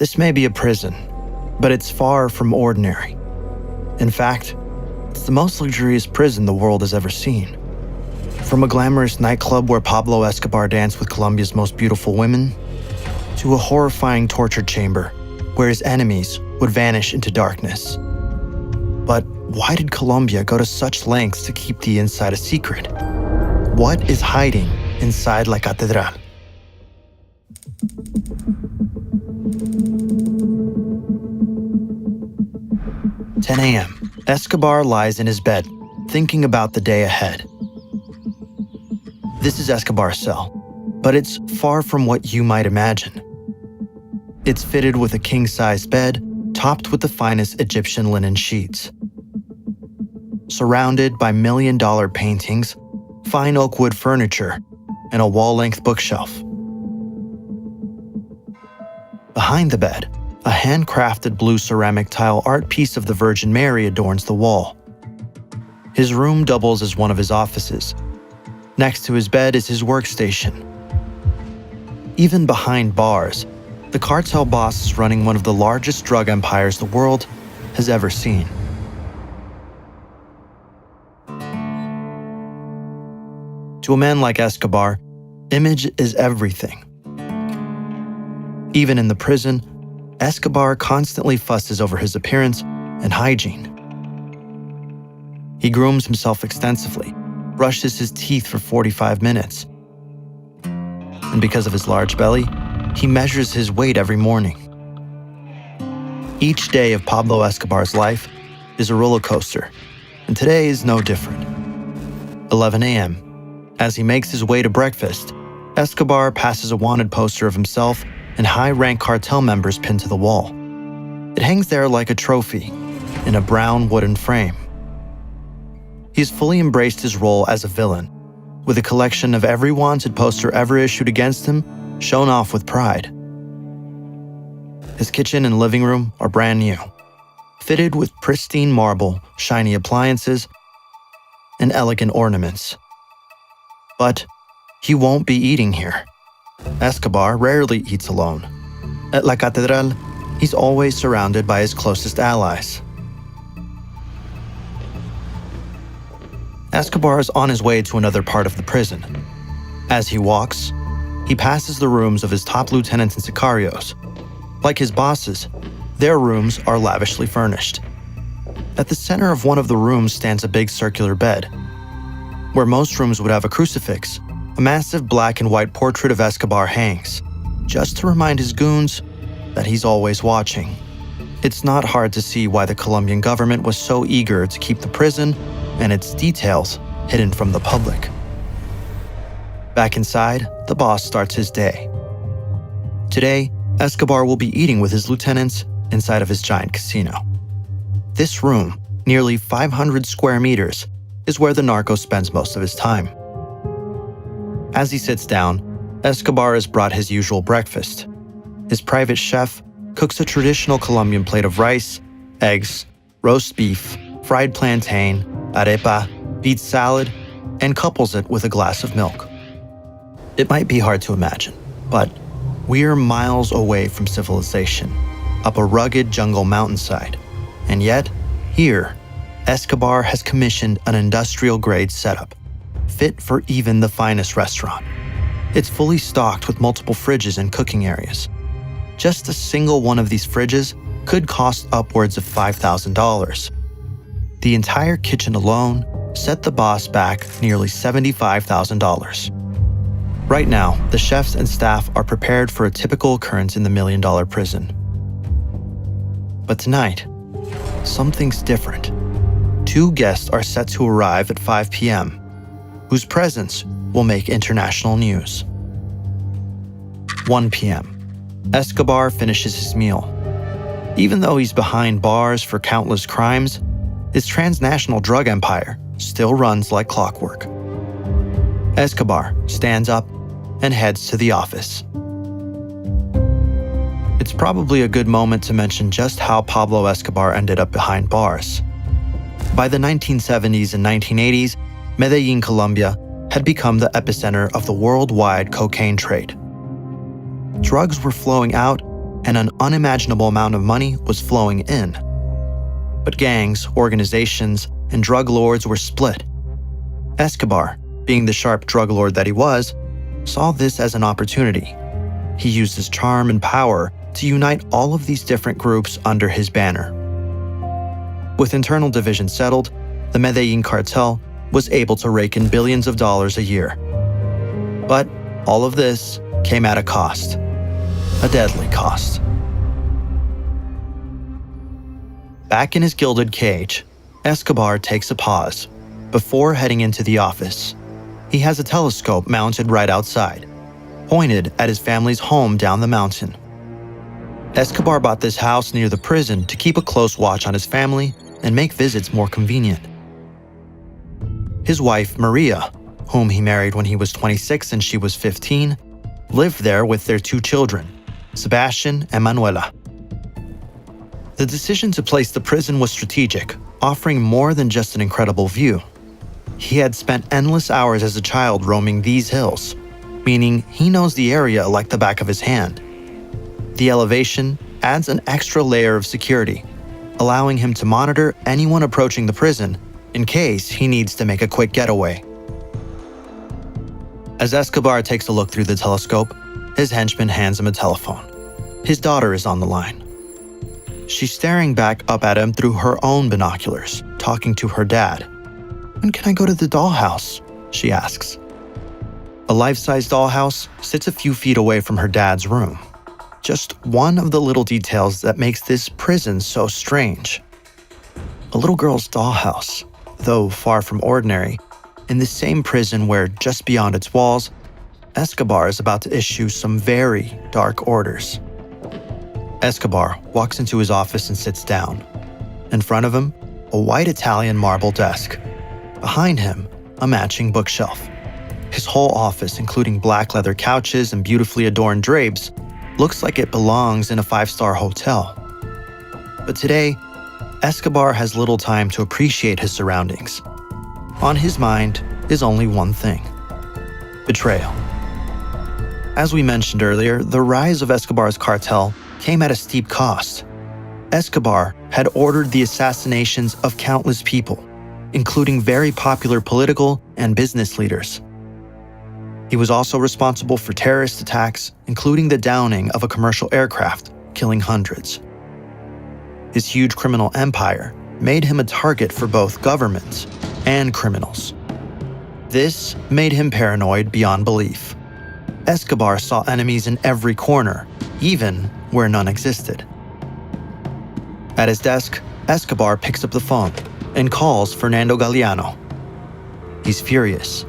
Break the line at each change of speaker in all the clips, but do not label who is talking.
This may be a prison, but it's far from ordinary. In fact, it's the most luxurious prison the world has ever seen. From a glamorous nightclub where Pablo Escobar danced with Colombia's most beautiful women, to a horrifying torture chamber where his enemies would vanish into darkness. But why did Colombia go to such lengths to keep the inside a secret? What is hiding inside La Catedral? "10 a.m. Escobar lies in his bed, thinking about the day ahead. This is Escobar's cell, but it's far from what you might imagine. It's fitted with a king-size bed, topped with the finest Egyptian linen sheets. Surrounded by million-dollar paintings, fine oak wood furniture, and a wall-length bookshelf. Behind the bed, a handcrafted blue ceramic tile art piece of the Virgin Mary adorns the wall. His room doubles as one of his offices. Next to his bed is his workstation. Even behind bars, the cartel boss is running one of the largest drug empires the world has ever seen. To a man like Escobar, image is everything. Even in the prison, Escobar constantly fusses over his appearance and hygiene. He grooms himself extensively, brushes his teeth for 45 minutes. And because of his large belly, he measures his weight every morning. Each day of Pablo Escobar's life is a roller coaster, and today is no different. 11 a.m. As he makes his way to breakfast, Escobar passes a wanted poster of himself and high-rank cartel members pinned to the wall. It hangs there like a trophy, in a brown wooden frame. He's fully embraced his role as a villain, with a collection of every wanted poster ever issued against him shown off with pride. His kitchen and living room are brand new, fitted with pristine marble, shiny appliances, and elegant ornaments. But he won't be eating here. Escobar rarely eats alone. At La Catedral, he's always surrounded by his closest allies. Escobar is on his way to another part of the prison. As he walks, he passes the rooms of his top lieutenants and sicarios. Like his bosses, their rooms are lavishly furnished. At the center of one of the rooms stands a big circular bed. Where most rooms would have a crucifix, a massive black and white portrait of Escobar hangs, just to remind his goons that he's always watching. It's not hard to see why the Colombian government was so eager to keep the prison and its details hidden from the public. Back inside, the boss starts his day. Today, Escobar will be eating with his lieutenants inside of his giant casino. This room, nearly 500 square meters, is where the narco spends most of his time. As he sits down, Escobar has brought his usual breakfast. His private chef cooks a traditional Colombian plate of rice, eggs, roast beef, fried plantain, arepa, beet salad, and couples it with a glass of milk. It might be hard to imagine, but we're miles away from civilization, up a rugged jungle mountainside. And yet, here, Escobar has commissioned an industrial-grade setup, fit for even the finest restaurant. It's fully stocked with multiple fridges and cooking areas. Just a single one of these fridges could cost upwards of $5,000. The entire kitchen alone set the boss back nearly $75,000. Right now, the chefs and staff are prepared for a typical occurrence in the million-dollar prison. But tonight, something's different. Two guests are set to arrive at 5 p.m., whose presence will make international news. 1 p.m. Escobar finishes his meal. Even though he's behind bars for countless crimes, his transnational drug empire still runs like clockwork. Escobar stands up and heads to the office. It's probably a good moment to mention just how Pablo Escobar ended up behind bars. By the 1970s and 1980s, Medellin, Colombia, had become the epicenter of the worldwide cocaine trade. Drugs were flowing out and an unimaginable amount of money was flowing in. But gangs, organizations, and drug lords were split. Escobar, being the sharp drug lord that he was, saw this as an opportunity. He used his charm and power to unite all of these different groups under his banner. With internal divisions settled, the Medellin cartel was able to rake in billions of dollars a year. But all of this came at a cost, a deadly cost. Back in his gilded cage, Escobar takes a pause before heading into the office. He has a telescope mounted right outside, pointed at his family's home down the mountain. Escobar bought this house near the prison to keep a close watch on his family and make visits more convenient. His wife, Maria, whom he married when he was 26 and she was 15, lived there with their 2 children, Sebastian and Manuela. The decision to place the prison was strategic, offering more than just an incredible view. He had spent endless hours as a child roaming these hills, meaning he knows the area like the back of his hand. The elevation adds an extra layer of security, allowing him to monitor anyone approaching the prison in case he needs to make a quick getaway. As Escobar takes a look through the telescope, his henchman hands him a telephone. His daughter is on the line. She's staring back up at him through her own binoculars, talking to her dad. "When can I go to the dollhouse?" she asks. A life-size dollhouse sits a few feet away from her dad's room. Just one of the little details that makes this prison so strange. A little girl's dollhouse, though far from ordinary, in the same prison where, just beyond its walls, Escobar is about to issue some very dark orders. Escobar walks into his office and sits down. In front of him, a white Italian marble desk. Behind him, a matching bookshelf. His whole office, including black leather couches and beautifully adorned drapes, looks like it belongs in a 5-star hotel. But today, Escobar has little time to appreciate his surroundings. On his mind is only one thing: betrayal. As we mentioned earlier, the rise of Escobar's cartel came at a steep cost. Escobar had ordered the assassinations of countless people, including very popular political and business leaders. He was also responsible for terrorist attacks, including the downing of a commercial aircraft, killing hundreds. His huge criminal empire made him a target for both governments and criminals. This made him paranoid beyond belief. Escobar saw enemies in every corner, even where none existed. At his desk, Escobar picks up the phone and calls Fernando Galeano. He's furious.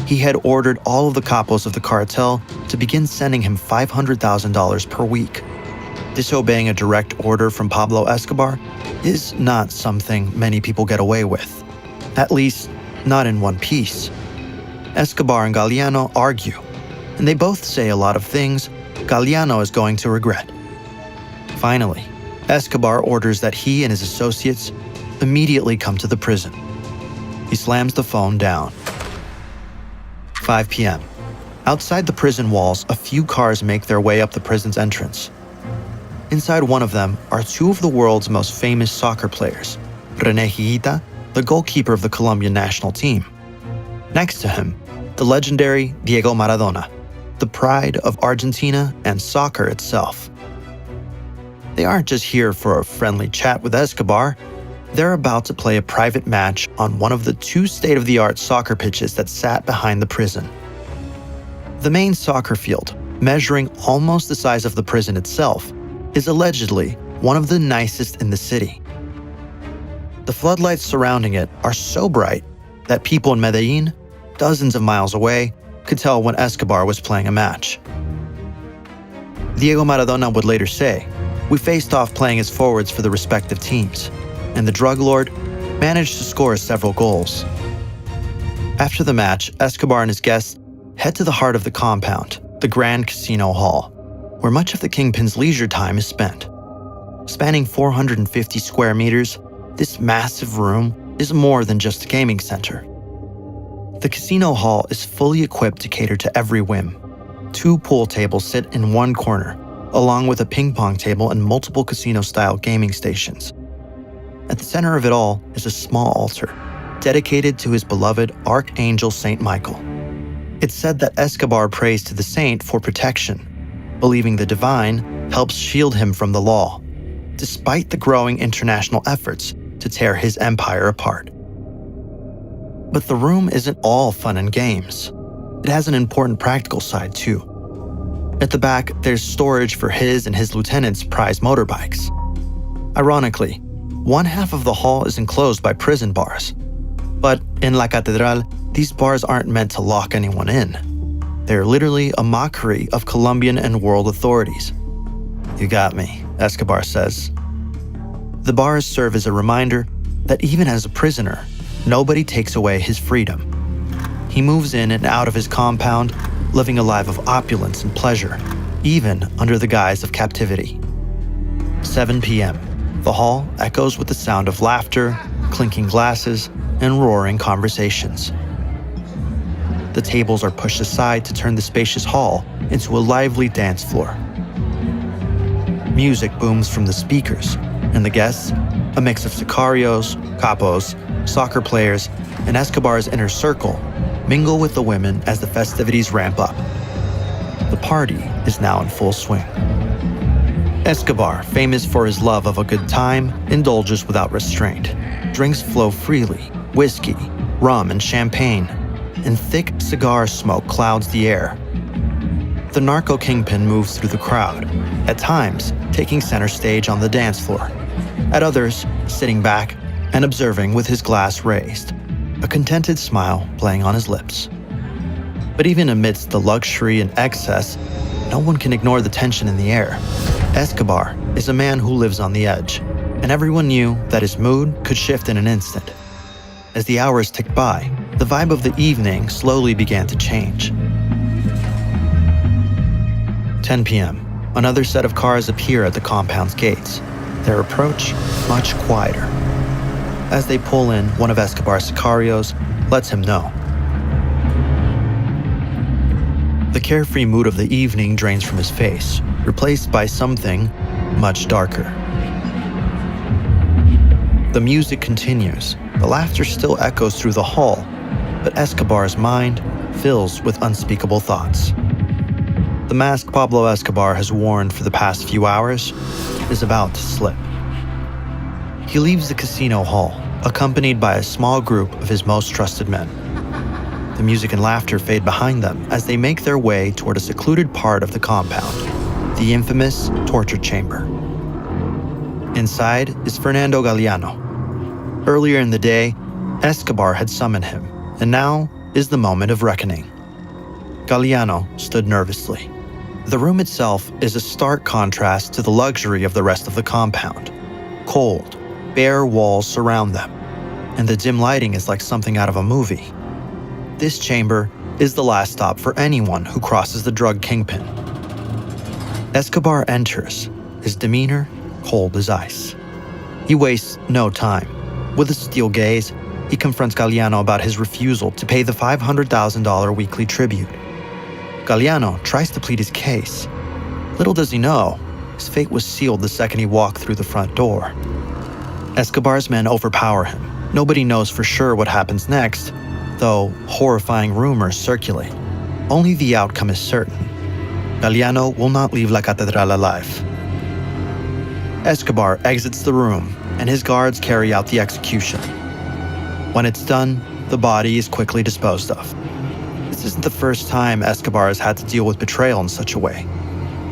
He had ordered all of the capos of the cartel to begin sending him $500,000 per week. Disobeying a direct order from Pablo Escobar is not something many people get away with, at least not in one piece. Escobar and Galeano argue, and they both say a lot of things Galeano is going to regret. Finally, Escobar orders that he and his associates immediately come to the prison. He slams the phone down. 5 p.m. Outside the prison walls, a few cars make their way up the prison's entrance. Inside one of them are 2 of the world's most famous soccer players, René Higuita, the goalkeeper of the Colombian national team. Next to him, the legendary Diego Maradona, the pride of Argentina and soccer itself. They aren't just here for a friendly chat with Escobar. They're about to play a private match on one of the 2 state-of-the-art soccer pitches that sat behind the prison. The main soccer field, measuring almost the size of the prison itself, is allegedly one of the nicest in the city. The floodlights surrounding it are so bright that people in Medellin, dozens of miles away, could tell when Escobar was playing a match. Diego Maradona would later say, "We faced off playing as forwards for the respective teams, and the drug lord managed to score several goals." After the match, Escobar and his guests head to the heart of the compound, the Grand Casino Hall, where much of the Kingpin's leisure time is spent. Spanning 450 square meters, this massive room is more than just a gaming center. The casino hall is fully equipped to cater to every whim. 2 pool tables sit in one corner, along with a ping pong table and multiple casino-style gaming stations. At the center of it all is a small altar, dedicated to his beloved Archangel Saint Michael. It's said that Escobar prays to the saint for protection, believing the divine helps shield him from the law, despite the growing international efforts to tear his empire apart. But the room isn't all fun and games. It has an important practical side too. At the back, there's storage for his and his lieutenants' prized motorbikes. Ironically, one half of the hall is enclosed by prison bars. But in La Catedral, these bars aren't meant to lock anyone in. They're literally a mockery of Colombian and world authorities. "You got me," Escobar says. The bars serve as a reminder that even as a prisoner, nobody takes away his freedom. He moves in and out of his compound, living a life of opulence and pleasure, even under the guise of captivity. 7 p.m. The hall echoes with the sound of laughter, clinking glasses, and roaring conversations. The tables are pushed aside to turn the spacious hall into a lively dance floor. Music booms from the speakers, and the guests, a mix of sicarios, capos, soccer players, and Escobar's inner circle, mingle with the women as the festivities ramp up. The party is now in full swing. Escobar, famous for his love of a good time, indulges without restraint. Drinks flow freely: whiskey, rum, and champagne, and thick cigar smoke clouds the air. The narco kingpin moves through the crowd, at times taking center stage on the dance floor, at others sitting back and observing with his glass raised, a contented smile playing on his lips. But even amidst the luxury and excess, no one can ignore the tension in the air. Escobar is a man who lives on the edge, and everyone knew that his mood could shift in an instant. As the hours ticked by, the vibe of the evening slowly began to change. 10 p.m. Another set of cars appear at the compound's gates, their approach much quieter. As they pull in, one of Escobar's sicarios lets him know. The carefree mood of the evening drains from his face, replaced by something much darker. The music continues. The laughter still echoes through the hall, but Escobar's mind fills with unspeakable thoughts. The mask Pablo Escobar has worn for the past few hours is about to slip. He leaves the casino hall, accompanied by a small group of his most trusted men. The music and laughter fade behind them as they make their way toward a secluded part of the compound, the infamous torture chamber. Inside is Fernando Galeano. Earlier in the day, Escobar had summoned him, and now is the moment of reckoning. Galeano stood nervously. The room itself is a stark contrast to the luxury of the rest of the compound. Cold, bare walls surround them, and the dim lighting is like something out of a movie. This chamber is the last stop for anyone who crosses the drug kingpin. Escobar enters, his demeanor cold as ice. He wastes no time. With a steel gaze, he confronts Galeano about his refusal to pay the $500,000 weekly tribute. Galeano tries to plead his case. Little does he know, his fate was sealed the second he walked through the front door. Escobar's men overpower him. Nobody knows for sure what happens next, though horrifying rumors circulate. Only the outcome is certain. Galeano will not leave La Catedral alive. Escobar exits the room, and his guards carry out the execution. When it's done, the body is quickly disposed of. This isn't the first time Escobar has had to deal with betrayal in such a way.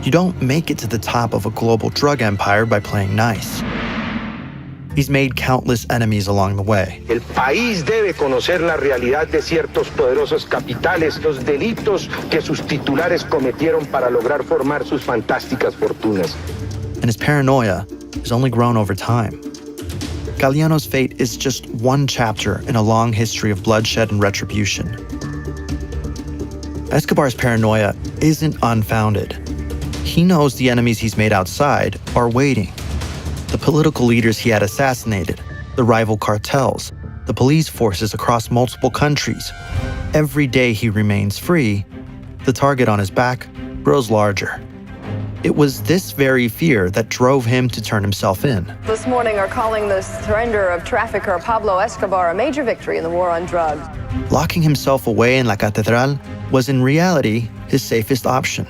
You don't make it to the top of a global drug empire by playing nice. He's made countless enemies along the way.
El país debe conocer la realidad de ciertos poderosos capitales, los delitos que sus titulares cometieron para lograr formar sus fantásticas fortunas.
And his paranoia has only grown over time. Galeano's fate is just one chapter in a long history of bloodshed and retribution. Escobar's paranoia isn't unfounded. He knows the enemies he's made outside are waiting. The political leaders he had assassinated, the rival cartels, the police forces across multiple countries. Every day he remains free, the target on his back grows larger. It was this very fear that drove him to turn himself in.
This morning are calling the surrender of trafficker Pablo Escobar a major victory in the war on drugs.
Locking himself away in La Catedral was in reality his safest option.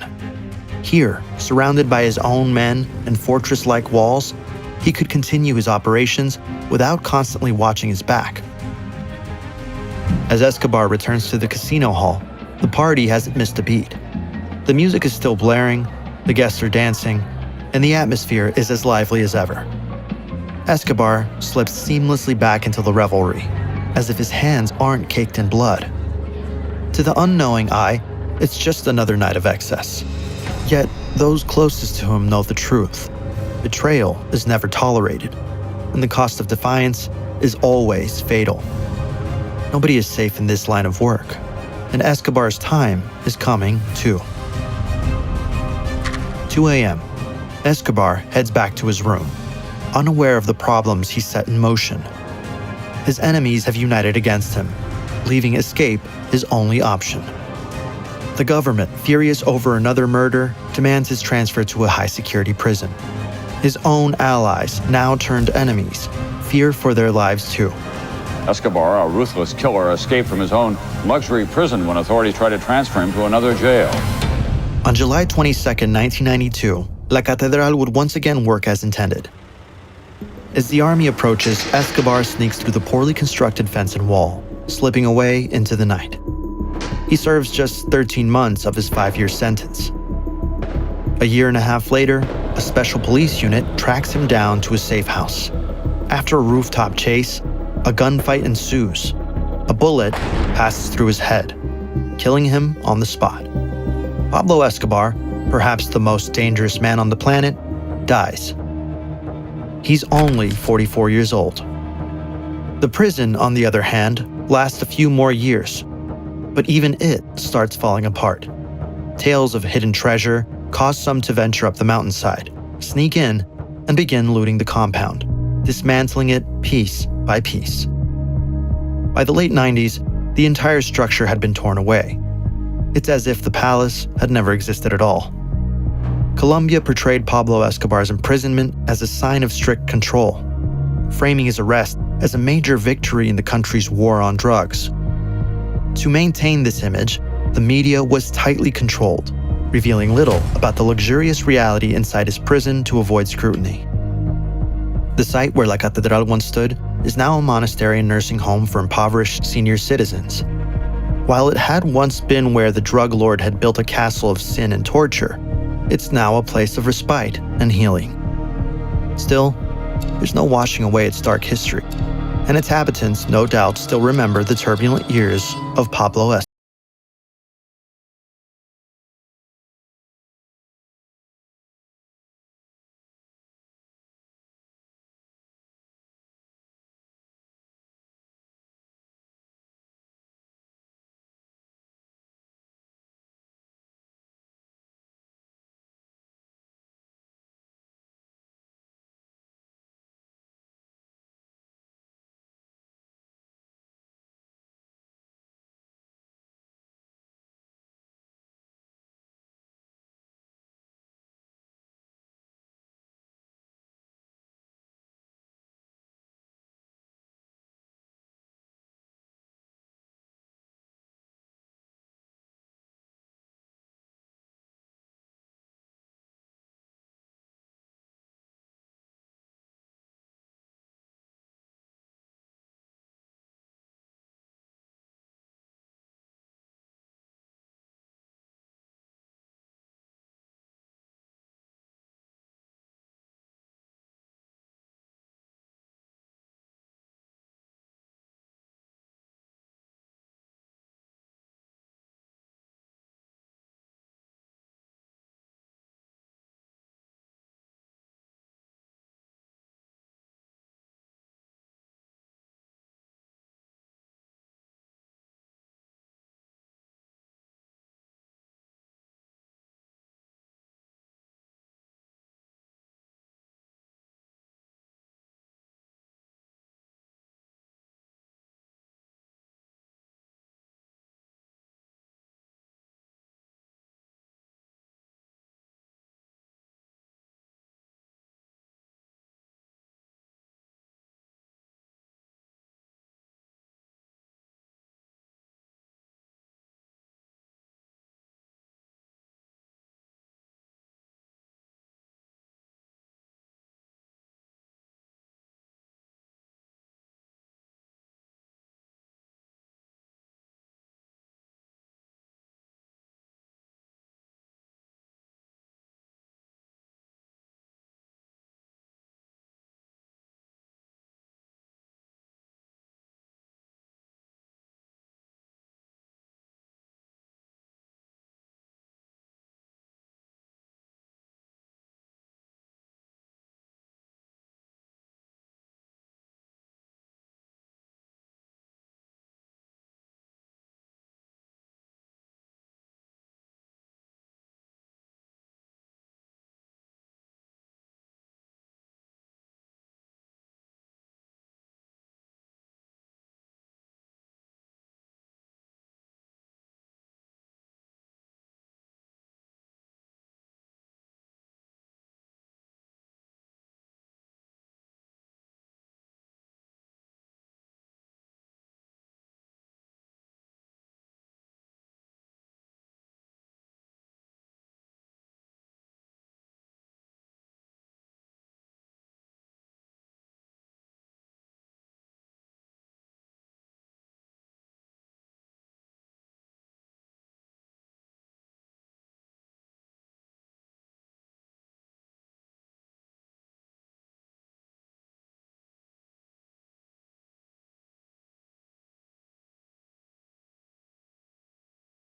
Here, surrounded by his own men and fortress-like walls, he could continue his operations without constantly watching his back. As Escobar returns to the casino hall, the party hasn't missed a beat. The music is still blaring, the guests are dancing, and the atmosphere is as lively as ever. Escobar slips seamlessly back into the revelry, as if his hands aren't caked in blood. To the unknowing eye, it's just another night of excess. Yet, those closest to him know the truth. Betrayal is never tolerated, and the cost of defiance is always fatal. Nobody is safe in this line of work, and Escobar's time is coming too. 2 a.m. Escobar heads back to his room, unaware of the problems he set in motion. His enemies have united against him, leaving escape his only option. The government, furious over another murder, demands his transfer to a high-security prison. His own allies, now turned enemies, fear for their lives too.
Escobar, a ruthless killer, escaped from his own luxury prison when authorities tried to transfer him to another jail.
On July 22, 1992, La Catedral would once again work as intended. As the army approaches, Escobar sneaks through the poorly constructed fence and wall, slipping away into the night. He serves just 13 months of his 5-year sentence. A year and a half later, a special police unit tracks him down to a safe house. After a rooftop chase, a gunfight ensues. A bullet passes through his head, killing him on the spot. Pablo Escobar, perhaps the most dangerous man on the planet, dies. He's only 44 years old. The prison, on the other hand, lasts a few more years, but even it starts falling apart. Tales of hidden treasure cause some to venture up the mountainside, sneak in, and begin looting the compound, dismantling it piece by piece. By the late 90s, the entire structure had been torn away. It's as if the palace had never existed at all. Colombia portrayed Pablo Escobar's imprisonment as a sign of strict control, framing his arrest as a major victory in the country's war on drugs. To maintain this image, the media was tightly controlled, revealing little about the luxurious reality inside his prison to avoid scrutiny. The site where La Catedral once stood is now a monastery and nursing home for impoverished senior citizens. While it had once been where the drug lord had built a castle of sin and torture, it's now a place of respite and healing. Still, there's no washing away its dark history, and its inhabitants no doubt still remember the turbulent years of Pablo Escobar.